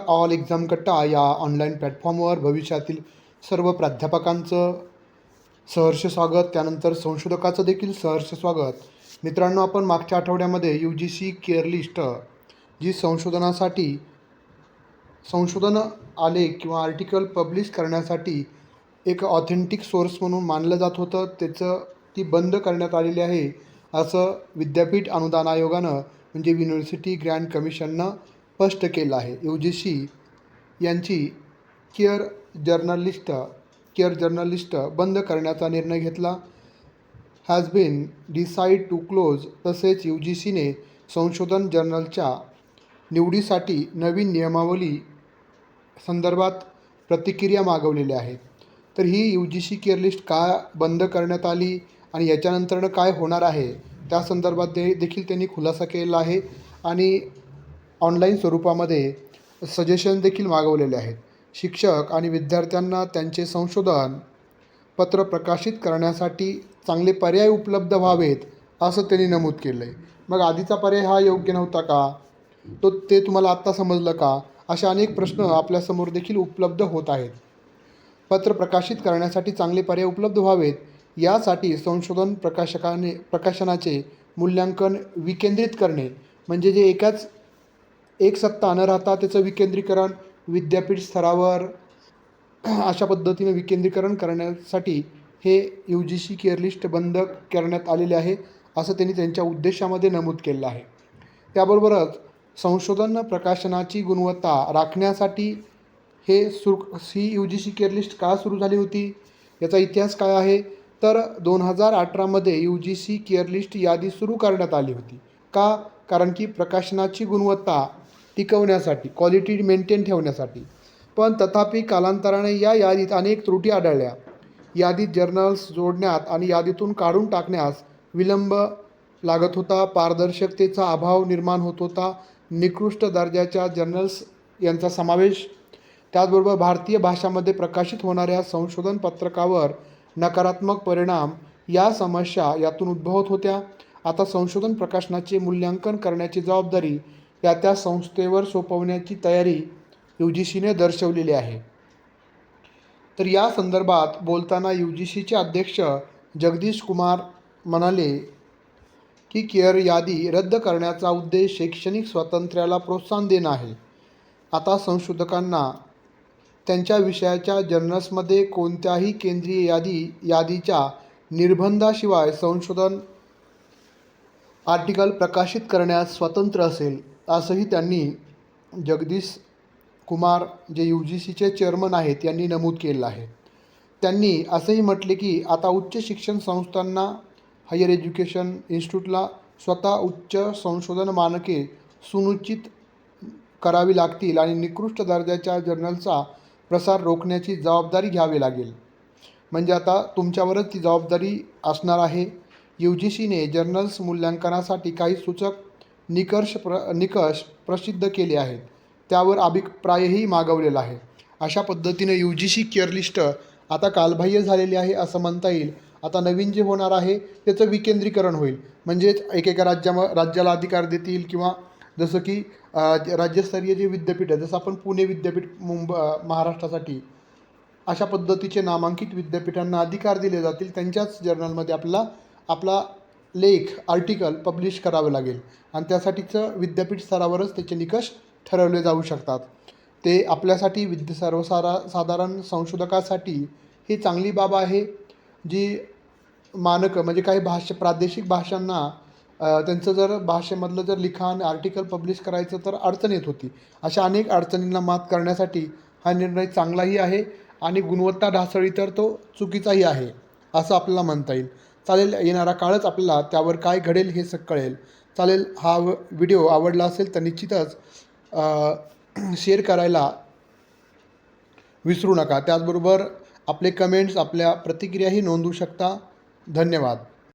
All exam कट्टा या online प्लॅटफॉर्मवर भविष्यातील सर्व प्राध्यापकांचं सहर्ष स्वागत, त्यानंतर संशोधकाचं देखील सहर्ष स्वागत. मित्रांनो, आपण मागच्या आठवड्यामध्ये UGC केअर लिस्ट जी संशोधन आलेख किंवा आर्टिकल पब्लिश करण्यासाठी एक ऑथेंटिक सोर्स म्हणून मानलं जात होतं, ती बंद करण्यात आलेली आहे असं विद्यापीठ अनुदान आयोगानं म्हणजे युनिव्हर्सिटी ग्रँट कमिशननं स्पष्ट केलं आहे. UGC यांची केअर जर्नलिस्ट बंद करण्याचा निर्णय घेतला. Has been decide to close. तसेच UGCने संशोधन जर्नलच्या निवडीसाठी नवीन नियमावली संदर्भात प्रतिक्रिया मागवलेल्या आहेत. तर ही UGC केअर लिस्ट का बंद करण्यात आली आणि याच्यानंतरनं काय होणार आहे त्या संदर्भात देखील त्यांनी खुलासा केलेला आहे आणि ऑनलाईन स्वरूपामध्ये सजेशन देखील मागवलेले आहेत. शिक्षक आणि विद्यार्थ्यांना त्यांचे संशोधन पत्र प्रकाशित करण्यासाठी चांगले पर्याय उपलब्ध व्हावेत असं त्यांनी नमूद केलं आहे. मग आधीचा पर्याय हा योग्य नव्हता का? ते तुम्हाला आत्ता समजलं का? अशा अनेक प्रश्न आपल्यासमोर देखील उपलब्ध होत आहेत. पत्र प्रकाशित करण्यासाठी चांगले पर्याय उपलब्ध व्हावेत यासाठी संशोधन प्रकाशनाचे मूल्यांकन विकेंद्रित करणे म्हणजे जे एक सत्ता न राहता त्याचं विकेंद्रीकरण विद्यापीठ स्तरावर अशा पद्धतीने विकेंद्रीकरण करण्यासाठी हे UGC केअर लिस्ट बंद करण्यात आलेले आहे असं त्यांनी त्यांच्या उद्देशामध्ये नमूद केलं आहे. त्याबरोबरच संशोधन प्रकाशनाची गुणवत्ता राखण्यासाठी ही UGC केअर लिस्ट का सुरू झाली होती याचा इतिहास काय आहे तर 2018मध्ये UGC केअर लिस्ट यादी सुरू करण्यात आली होती. का? कारण की प्रकाशनाची गुणवत्ता टिकवण्यासाठी, क्वालिटी मेंटेन ठेवण्यासाठी. पण तथापि कालांतराने या यादीत अनेक त्रुटी आढळल्या. यादीत जर्नल्स जोडण्यात आणि यादीतून काढून टाकण्यास विलंब लागत होता. पारदर्शकतेचा अभाव निर्माण होत होता. निकृष्ट दर्जाच्या जर्नल्स यांचा समावेश. त्याचबरोबर भारतीय भाषांमध्ये प्रकाशित होणाऱ्या संशोधन पत्रकावर नकारात्मक परिणाम या समस्या यातून उद्भवत होत्या. आता संशोधन प्रकाशनाचे मूल्यांकन करण्याची जबाबदारी त्या संस्थेवर सोपवण्याची तयारी UGCने दर्शवलेली आहे. तर या संदर्भात बोलताना UGCचे अध्यक्ष जगदीश कुमार म्हणाले की केअर यादी रद्द करण्याचा उद्देश शैक्षणिक स्वातंत्र्याला प्रोत्साहन देणं आहे. आता संशोधकांना त्यांच्या विषयाच्या जर्नल्समध्ये कोणत्याही केंद्रीय यादीच्या निर्बंधाशिवाय संशोधन आर्टिकल प्रकाशित करण्यास स्वातंत्र्य असेल असंही त्यांनी जगदीश कुमार जे UGCचे चेअरमन आहेत यांनी नमूद केलं आहे. त्यांनी असंही म्हटले की आता उच्च शिक्षण संस्थांना हायर एज्युकेशन इन्स्टिट्यूटला स्वतः उच्च संशोधन मानके सुनिश्चित करावी लागतील आणि निकृष्ट दर्जाच्या जर्नलचा प्रसार रोखण्याची जबाबदारी घ्यावी लागेल. म्हणजे आता तुमच्यावरच ती जबाबदारी असणार आहे. UGCने जर्नल्स मूल्यांकनासाठी काही सूचक निकष प्रसिद्ध केले आहेत. त्यावर अभिप्रायही मागवलेला आहे. अशा पद्धतीने UGC केअर लिस्ट आता कालबाह्य झालेली आहे असं म्हणता येईल. आता नवीन जे होणार आहे त्याचं विकेंद्रीकरण होईल. म्हणजेच एकेका राज्याला अधिकार देतील किंवा जसं की राज्यस्तरीय जे विद्यापीठ आहे, जसं आपण पुणे विद्यापीठ महाराष्ट्रासाठी अशा पद्धतीचे नामांकित विद्यापीठांना अधिकार दिले जातील. त्यांच्याच जर्नलमध्ये आपला लेख आर्टिकल पब्लिश करावे लागेल आणि त्यासाठीचं विद्यापीठ स्तरावरच त्याचे निकष ठरवले जाऊ शकतात. ते आपल्यासाठी सर्वसाधारण संशोधकासाठी ही चांगली बाब आहे. जी मानकं म्हणजे काही प्रादेशिक भाषांना त्यांचं जर भाषेमधलं जर लिखाण आर्टिकल पब्लिश करायचं तर अडचण येत होती. अशा अनेक अडचणींना मात करण्यासाठी हा निर्णय चांगलाही आहे आणि गुणवत्ता ढासळली तर तो चुकीचाही आहे असं आपल्याला म्हणता येईल. चालेल, येणारा काळच आपल्याला त्यावर काय घडेल हे कळेल. चालेल, हा व्हिडिओ आवडला असेल तर निश्चितच शेअर करायला विसरू नका. त्याचबरोबर आपले कमेंट्स, आपल्या प्रतिक्रियाही नोंदवू शकता. धन्यवाद.